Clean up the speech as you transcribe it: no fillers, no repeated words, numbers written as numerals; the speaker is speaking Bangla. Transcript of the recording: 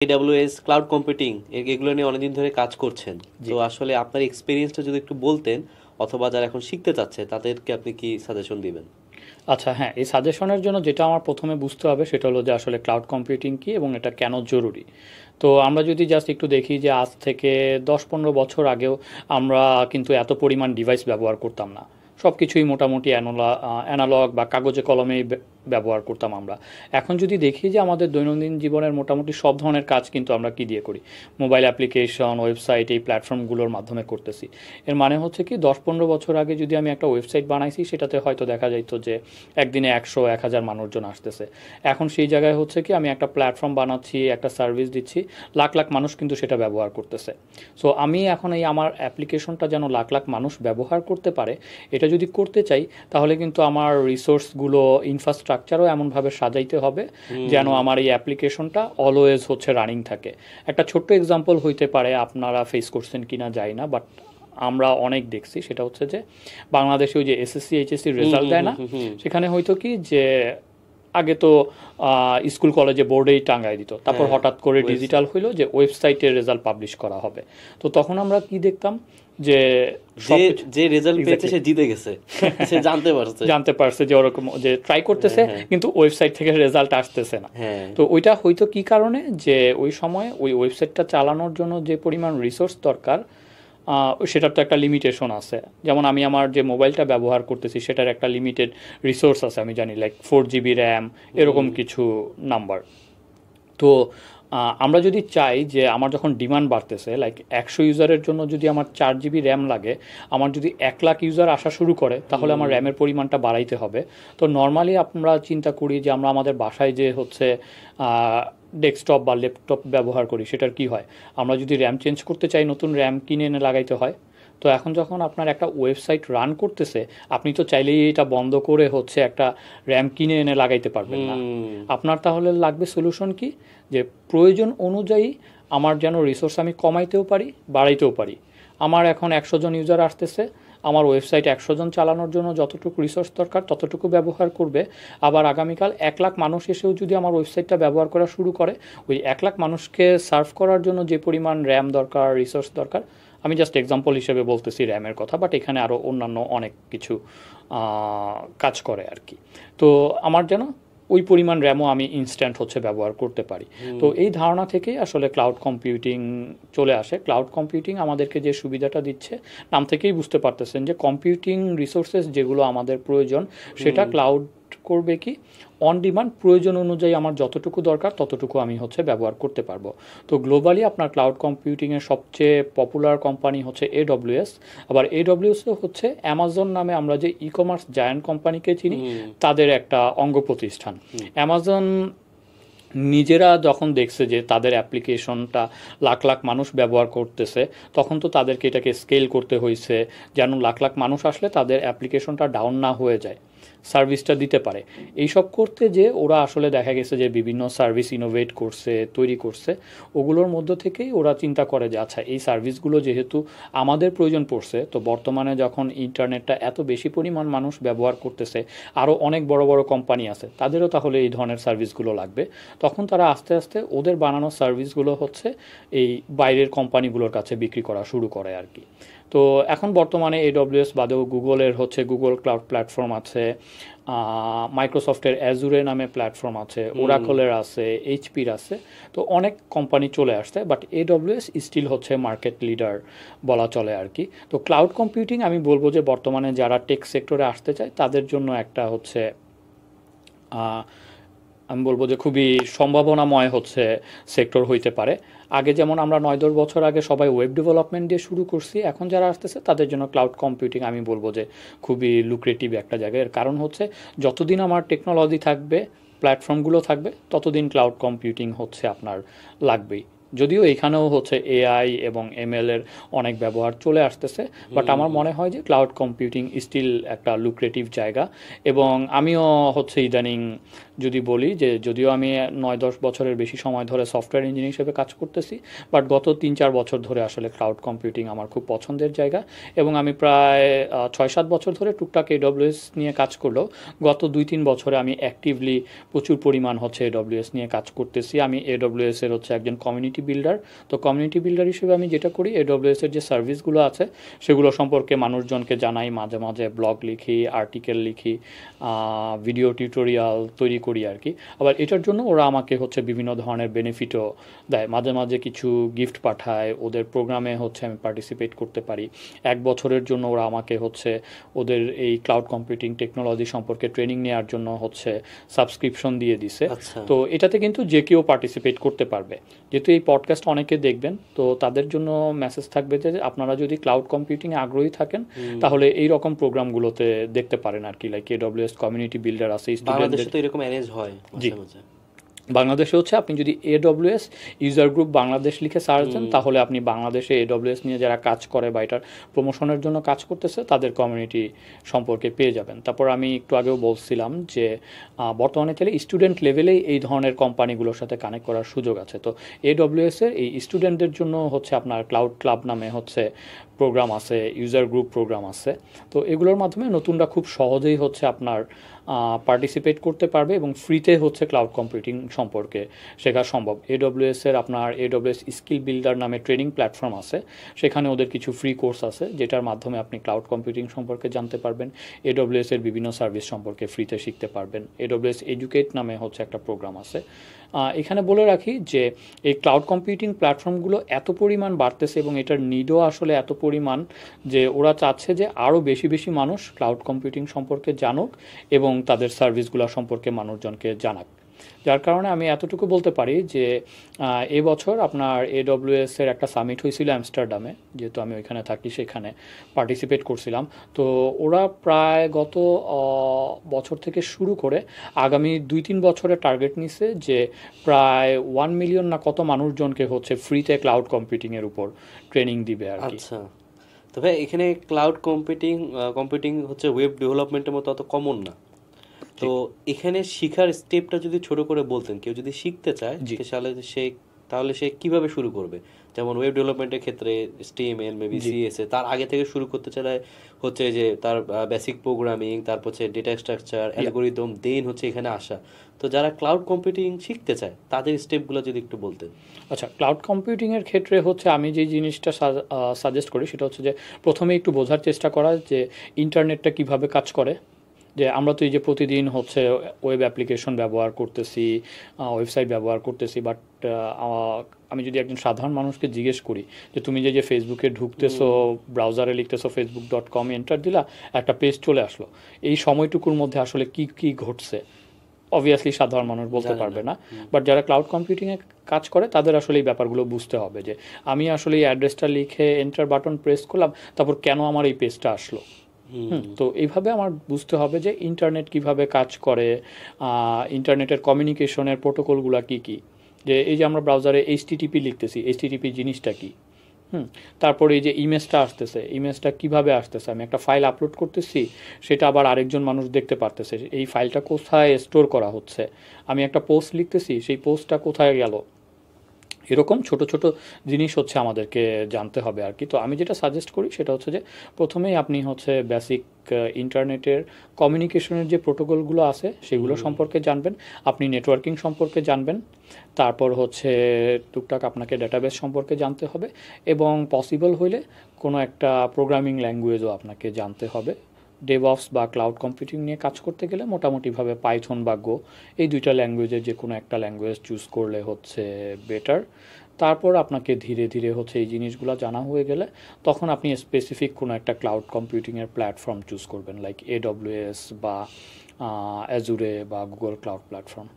এডাব্লিউএস ক্লাউড কম্পিউটিং এগুলো নিয়ে অনেকদিন ধরে কাজ করছেন। জি। তো আসলে আপনার এক্সপিরিয়েন্সটা যদি একটু বলতেন, অথবা যারা এখন শিখতে চাচ্ছে তাদেরকে আপনি কি সাজেশন দিবেন? আচ্ছা, হ্যাঁ, এই সাজেশনের জন্য যেটা আমার প্রথমে বুঝতে হবে সেটা হলো যে আসলে ক্লাউড কম্পিউটিং কী এবং এটা কেন জরুরি। তো আমরা যদি জাস্ট একটু দেখি যে আজ থেকে 10-15 বছর আগেও আমরা কিন্তু এত পরিমাণ ডিভাইস ব্যবহার করতাম না। সব কিছুই মোটামুটি অ্যানালগ বা কাগজে কলমেই ব্যবহার করতাম আমরা। এখন যদি দেখি যে আমাদের দৈনন্দিন জীবনের মোটামুটি সব ধরনের কাজ কিন্তু আমরা কি দিয়ে করি, মোবাইল অ্যাপ্লিকেশন, ওয়েবসাইট, এই প্ল্যাটফর্মগুলোর মাধ্যমে করতেছি। এর মানে হচ্ছে কি 10-15 বছর আগে যদি আমি একটা ওয়েবসাইট বানাইছি সেটাতে হয়তো দেখা যাইতো যে একদিনে 100-1000 মানুষজন আসতেছে। এখন সেই জায়গায় হচ্ছে কি আমি একটা প্ল্যাটফর্ম বানাচ্ছি, একটা সার্ভিস দিচ্ছি, লাখ লাখ মানুষ কিন্তু সেটা ব্যবহার করতেছে। সো আমি এখন এই আমার অ্যাপ্লিকেশনটা যেন লাখ লাখ মানুষ ব্যবহার করতে পারে, এটা যদি করতে চাই তাহলে কিন্তু আমার রিসোর্সগুলো, ইনফ্রাস্ট্রাকচারও এমনভাবে সাজাইতে হবে যেন আমার এই অ্যাপ্লিকেশনটা অলওয়েজ হচ্ছে রানিং থাকে। একটা ছোট্ট এক্সাম্পল হইতে পারে, আপনারা ফেস করছেন কিনা জানি না, বাট আমরা অনেক দেখছি, সেটা হচ্ছে যে বাংলাদেশে ওই যে এসএসসি এইচএসসি রেজাল্ট দেয় না, সেখানে হয়তো কি যে আগে তো স্কুল কলেজে বোর্ডেই টাঙ্গাই দিত, তারপর হ্যাঁ, হঠাৎ করে ডিজিটাল হইলো যে ওয়েবসাইটে রেজাল্ট পাবলিশ করা হবে। তো তখন আমরা কি দেখতাম যে যে সবকিছু যে রেজাল্ট পেয়েছে এক্স্যাক্টলি সে জিতে গেছে, সে জানতে পারছে। জানতে পারছে যে ওরকম যে ট্রাই করতেছে, হ্যাঁ, কিন্তু ওয়েবসাইট থেকে রেজাল্ট আসতেছে না। হ্যাঁ, তো ওইটা হয়তো কি কারণে, যে ওই সময় ওই ওয়েবসাইটটা চালানোর জন্য যে পরিমাণ রিসোর্স দরকার, সেটার তো একটা লিমিটেশন আছে। যেমন আমি আমার যে মোবাইলটা ব্যবহার করতেছি সেটার একটা লিমিটেড রিসোর্স আছে, আমি জানি, লাইক 4 GB র্যাম, এরকম কিছু নাম্বার। তো আমরা যদি চাই যে আমার যখন ডিমান্ড বাড়তেছে, লাইক 100 ইউজারের জন্য যদি আমার 4 GB র্যাম লাগে, আমার যদি 1 লাখ ইউজার আসা শুরু করে তাহলে আমার র্যামের পরিমাণটা বাড়াইতে হবে। তো নর্মালি আমরা চিন্তা করি যে আমরা আমাদের বাসায় যে হচ্ছে ডেস্কটপ বা ল্যাপটপ ব্যবহার করি, সেটার কি হয়, আমরা যদি র্যাম চেঞ্জ করতে চাই নতুন র্যাম কিনে এনে লাগাইতে হয়। তো এখন যখন আপনার একটা ওয়েবসাইট রান করতেছে, আপনি তো চাইলেই এটা বন্ধ করে হচ্ছে একটা র্যাম কিনে এনে লাগাইতে পারবেন না। আপনার তাহলে লাগবে সলিউশন কি, যে প্রয়োজন অনুযায়ী আমার যেন রিসোর্স আমি কমাইতেও পারি, বাড়াইতেও পারি। আমার এখন 100 জন ইউজার আসতেছে, আমার ওয়েবসাইট 100 জন চালানোর জন্য যতটুকু রিসোর্স দরকার ততটুকু ব্যবহার করবে। আবার আগামীকাল 1 লাখ মানুষ এসেও যদি আমার ওয়েবসাইটটা ব্যবহার করা শুরু করে, ওই 1 লাখ মানুষকে সার্ভ করার জন্য যে পরিমাণ র্যাম দরকার, রিসোর্স দরকার, আমি জাস্ট এক্সাম্পল হিসেবে বলতেছি র্যামের কথা, বাট এখানে আরও অন্যান্য অনেক কিছু কাজ করে আর কি। তো আমার যেন ওই পরিমাণ র্যামও আমি ইনস্ট্যান্ট হচ্ছে ব্যবহার করতে পারি। তো এই ধারণা থেকেই আসলে ক্লাউড কম্পিউটিং চলে আসে। ক্লাউড কম্পিউটিং আমাদেরকে যে সুবিধাটা দিচ্ছে, নাম থেকেই বুঝতে পারতেছেন যে কম্পিউটিং রিসোর্সেস যেগুলো আমাদের প্রয়োজন, সেটা ক্লাউড করবে কি, অন ডিমান্ড, প্রয়োজন অনুযায়ী আমার যতটুকু দরকার ততটুকু আমি হচ্ছে ব্যবহার করতে পারবো। তো গ্লোবালি আপনার ক্লাউড কম্পিউটিংয়ের সবচেয়ে পপুলার কোম্পানি হচ্ছে AWS। আবার AWSও হচ্ছে অ্যামাজন নামে আমরা যে ই কমার্স জায়ান্ট কোম্পানিকে চিনি, তাদের একটা অঙ্গ প্রতিষ্ঠান। অ্যামাজন নিজেরা যখন দেখছে যে তাদের অ্যাপ্লিকেশনটা লাখ লাখ মানুষ ব্যবহার করতেছে, তখন তো তাদেরকে এটাকে স্কেল করতে হয়েছে, যেন লাখ লাখ মানুষ আসলে তাদের অ্যাপ্লিকেশনটা ডাউন না হয়ে যায়, সার্ভিসটা দিতে পারে। এইসব করতে যে ওরা আসলে দেখা গেছে যে বিভিন্ন সার্ভিস ইনোভেট করছে, তৈরি করছে। ওগুলোর মধ্য থেকেই ওরা চিন্তা করে যে আচ্ছা, এই সার্ভিসগুলো যেহেতু আমাদের প্রয়োজন পড়ছে, তো বর্তমানে যখন ইন্টারনেটটা এত বেশি পরিমাণ মানুষ ব্যবহার করতেছে, আরও অনেক বড় বড় কোম্পানি আছে, তাদেরও তাহলে এই ধরনের সার্ভিসগুলো লাগবে। তখন তারা আস্তে আস্তে ওদের বানানো সার্ভিসগুলো হচ্ছে এই বাইরের কোম্পানিগুলোর কাছে বিক্রি করা শুরু করে আর কি। তো এখন বর্তমানে AWS বাদেও গুগলের হচ্ছে গুগল ক্লাউড প্ল্যাটফর্ম আছে, মাইক্রোসফটের অ্যাজুরে নামে প্ল্যাটফর্ম আছে, ওরাকলের আছে, এইচপির আছে। তো অনেক কোম্পানি চলে আসছে, বাট AWS স্টিল হচ্ছে মার্কেট লিডার বলা চলে আর কি। তো ক্লাউড কম্পিউটিং আমি বলবো যে বর্তমানে যারা টেক সেক্টরে আসতে চায় তাদের জন্য একটা হচ্ছে আমি বলবো যে খুবই সম্ভাবনাময় হচ্ছে সেক্টর হইতে পারে। আগে যেমন আমরা 9-10 বছর আগে সবাই ওয়েব ডেভেলপমেন্ট দিয়ে শুরু করছি, এখন যারা আসতেছে তাদের জন্য ক্লাউড কম্পিউটিং আমি বলবো যে খুবই লুক্রেটিভ একটা জায়গায়। এর কারণ হচ্ছে যতদিন আমার টেকনোলজি থাকবে, প্ল্যাটফর্মগুলো থাকবে, ততদিন ক্লাউড কম্পিউটিং হচ্ছে আপনার লাগবেই। যদিও এখানেও হচ্ছে এআই এবং এমএল এর অনেক ব্যবহার চলে আসতেছে, বাট আমার মনে হয় যে ক্লাউড কম্পিউটিং স্টিল একটা লুক্রেটিভ জায়গা। এবং আমিও হচ্ছে ইদানিং যদি বলি যে যদিও আমি 9-10 বছরের বেশি সময় ধরে সফটওয়্যার ইঞ্জিনিয়ার হিসেবে কাজ করতেছি, বাট গত 3-4 বছর ধরে আসলে ক্লাউড কম্পিউটিং আমার খুব পছন্দের জায়গা। এবং আমি প্রায় 6-7 বছর ধরে টুকটাক এডব্লিউএস নিয়ে কাজ করলেও গত 2-3 বছরে আমি অ্যাক্টিভলি প্রচুর পরিমাণ হচ্ছে এডব্লিউএস নিয়ে কাজ করতেছি। আমি এডব্লিউএস এর হচ্ছে একজন কমিউনিটি বিল্ডার। তো কমিউনিটি বিল্ডার হিসেবে আমি যেটা করি, এডব্লিউএস এর যে সার্ভিসগুলো আছে সেগুলো সম্পর্কে মানুষজনকে জানাই, মাঝে মাঝে ব্লগ লিখি, আর্টিকেল লিখি, ভিডিও টিউটোরিয়াল তৈরি করি আর কি। আবার এটার জন্য ওরা আমাকে হচ্ছে বিভিন্ন ধরনের বেনিফিটও দেয়, মাঝে মাঝে কিছু গিফট পাঠায়, ওদের প্রোগ্রামে হচ্ছে আমি পার্টিসিপেট করতে পারি। 1 বছরের জন্য ওরা আমাকে হচ্ছে ওদের এই ক্লাউড কম্পিউটিং টেকনোলজি সম্পর্কে ট্রেনিং নেওয়ার জন্য হচ্ছে সাবস্ক্রিপশন দিয়ে দিছে। আচ্ছা। তো এটাতে কিন্তু যে কেউ পার্টিসিপেট করতে পারবে। যেহেতু এই পডকাস্ট অনেকে দেখবেন, তো তাদের জন্য মেসেজ থাকবে যে আপনারা যদি ক্লাউড কম্পিউটিংয়ে আগ্রহী থাকেন তাহলে এই রকম প্রোগ্রামগুলোতে দেখতে পারেন আর কি। লাইক এডব্লিউএস কমিউনিটি বিল্ডার আছে, বাংলাদেশে তো এরকম অ্যারেঞ্জ হয় জি। মাঝে মাঝে। বাংলাদেশে হচ্ছে আপনি যদি এডব্লিউএস ইউজার গ্রুপ বাংলাদেশ লিখে সার্চ দেন তাহলে আপনি বাংলাদেশে এডব্লিউএস নিয়ে যারা কাজ করে বা এটার প্রমোশনের জন্য কাজ করতেছে তাদের কমিউনিটি সম্পর্কে পেয়ে যাবেন। তারপর আমি একটু আগেও বলছিলাম যে বর্তমানে চাইলে স্টুডেন্ট লেভেলেই এই ধরনের কোম্পানিগুলোর সাথে কানেক্ট করার সুযোগ আছে। তো এডব্লিউএস এর এই স্টুডেন্টদের জন্য হচ্ছে আপনার ক্লাউড ক্লাব নামে হচ্ছে প্রোগ্রাম আছে, ইউজার গ্রুপ প্রোগ্রাম আছে। তো এগুলোর মাধ্যমে নতুনরা খুব সহজেই হচ্ছে আপনার পার্টিসিপেট করতে পারবে এবং ফ্রিতে হচ্ছে ক্লাউড কম্পিউটিং সম্পর্কে শেখা সম্ভব। এডব্লিউএস এর আপনার এডব্লিউএস স্কিল বিল্ডার নামে ট্রেনিং প্ল্যাটফর্ম আছে, সেখানে ওদের কিছু ফ্রি কোর্স আছে যেটার মাধ্যমে আপনি ক্লাউড কম্পিউটিং সম্পর্কে জানতে পারবেন, এডব্লিউএস এর বিভিন্ন সার্ভিস সম্পর্কে ফ্রিতে শিখতে পারবেন। এডব্লিউএস এডুকেট নামে হচ্ছে একটা প্রোগ্রাম আছে। এখানে বলে রাখি যে এই ক্লাউড কম্পিউটিং প্ল্যাটফর্মগুলো এত পরিমাণ বাড়তেছে এবং এটার নিডও আসলে এত পরিমাণ যে ওরা চাচ্ছে যে আরও বেশি বেশি মানুষ ক্লাউড কম্পিউটিং সম্পর্কে জানুক এবং তাদের সার্ভিসগুলো সম্পর্কে মানুষজনকে জানাক। যার কারণে আমি এতটুকু বলতে পারি যে এবছর আপনার এডব্লিউএস এর একটা সামিট হয়েছিল অ্যামস্টারডামে, যেহেতু আমি ওইখানে থাকি সেখানে পার্টিসিপেট করছিলাম। তো ওরা প্রায় গত বছর থেকে শুরু করে আগামী 2-3 বছরের টার্গেট নিছে যে প্রায় 1 মিলিয়ন না কত মানুষজনকে হচ্ছে ফ্রিতে ক্লাউড কম্পিউটিংয়ের উপর ট্রেনিং দিবে আর কি। আচ্ছা, তবে এখানে ক্লাউড কম্পিউটিং হচ্ছে ওয়েব ডেভেলপমেন্টের মতো অত কমন না। তো এখানে শিখার স্টেপটা যদি ছোট করে বলতেন, কেউ যদি শিখতে চায় তাহলে সে কিভাবে শুরু করবে? যেমন ওয়েব ডেভেলপমেন্টের ক্ষেত্রে HTML মেবি CSS তার আগে থেকে শুরু করতে চাইলে হচ্ছে যে তার বেসিক প্রোগ্রামিং, তারপর হচ্ছে ডেটা স্ট্রাকচার, অ্যালগোরিদম, দেন হচ্ছে এখানে আসা। তো যারা ক্লাউড কম্পিউটিং শিখতে চায় তাদের স্টেপগুলো যদি একটু বলতেন। আচ্ছা, ক্লাউড কম্পিউটিংয়ের ক্ষেত্রে হচ্ছে আমি যে জিনিসটা সাজেস্ট করি সেটা হচ্ছে যে প্রথমে একটু বোঝার চেষ্টা করা যে ইন্টারনেটটা কিভাবে কাজ করে। যে আমরা তো এই যে প্রতিদিন হচ্ছে ওয়েব অ্যাপ্লিকেশন ব্যবহার করতেছি, ওয়েবসাইট ব্যবহার করতেছি, বাট আমি যদি একজন সাধারণ মানুষকে জিজ্ঞেস করি যে তুমি যে ফেসবুকে ঢুকতেছো, ব্রাউজারে লিখতেছো facebook.com এন্টার দিলা, একটা পেজ চলে আসলো, এই সময়টুকুর মধ্যে আসলে কি কি ঘটছে অবভিয়াসলি সাধারণ মানুষ বলতে পারবে না। বাট যারা ক্লাউড কম্পিউটিংয়ে কাজ করে তাদের আসলে এই ব্যাপারগুলো বুঝতে হবে যে আমি আসলে এই অ্যাড্রেসটা লিখে এন্টার বাটন প্রেস করলাম, তারপর কেন আমার এই পেজটা আসলো। তো এইভাবে আমার বুঝতে হবে যে ইন্টারনেট কিভাবে কাজ করে, ইন্টারনেটের কমিউনিকেশনের প্রোটোকলগুলো কি কি। যে এই যে আমরা ব্রাউজারে HTTP লিখতেছি, HTTP জিনিসটা কি। তারপরে এই যে ইমেজটা আসতেছে, ইমেজটা কিভাবে আসতেছে, আমি একটা ফাইল আপলোড করতেছি, সেটা আবার আরেকজন মানুষ দেখতে পারতেছে, এই ফাইলটা কোথায় স্টোর করা হচ্ছে। আমি একটা পোস্ট লিখতেছি, সেই পোস্টটা কোথায় গেল। এরকম ছোট ছোট জিনিস হচ্ছে আমাদেরকে জানতে হবে আর কি। তো আমি যেটা সাজেস্ট করি সেটা হচ্ছে যে প্রথমেই আপনি হচ্ছে বেসিক ইন্টারনেটের কমিউনিকেশনের যে প্রোটোকলগুলো আছে সেগুলো সম্পর্কে জানবেন, আপনি নেটওয়ার্কিং সম্পর্কে জানবেন, তারপর হচ্ছে টুকটাক আপনাকে ডেটাবেস সম্পর্কে জানতে হবে এবং পসিবল হইলে কোনো একটা প্রোগ্রামিং ল্যাঙ্গুয়েজও আপনাকে জানতে হবে। ডেভঅপস বা ক্লাউড কম্পিউটিং নিয়ে কাজ করতে গেলে মোটামুটিভাবে পাইথন বা গো, এই দুইটা ল্যাঙ্গুয়েজের যে কোনো একটা ল্যাঙ্গুয়েজ চুজ করলে হচ্ছে বেটার। তারপর আপনাকে ধীরে ধীরে হচ্ছে এই জিনিসগুলো জানা হয়ে গেলে তখন আপনি স্পেসিফিক কোনো একটা ক্লাউড কম্পিউটিংয়ের প্ল্যাটফর্ম চুজ করবেন, লাইক AWS বা অ্যাজুরে বা গুগল ক্লাউড প্ল্যাটফর্ম।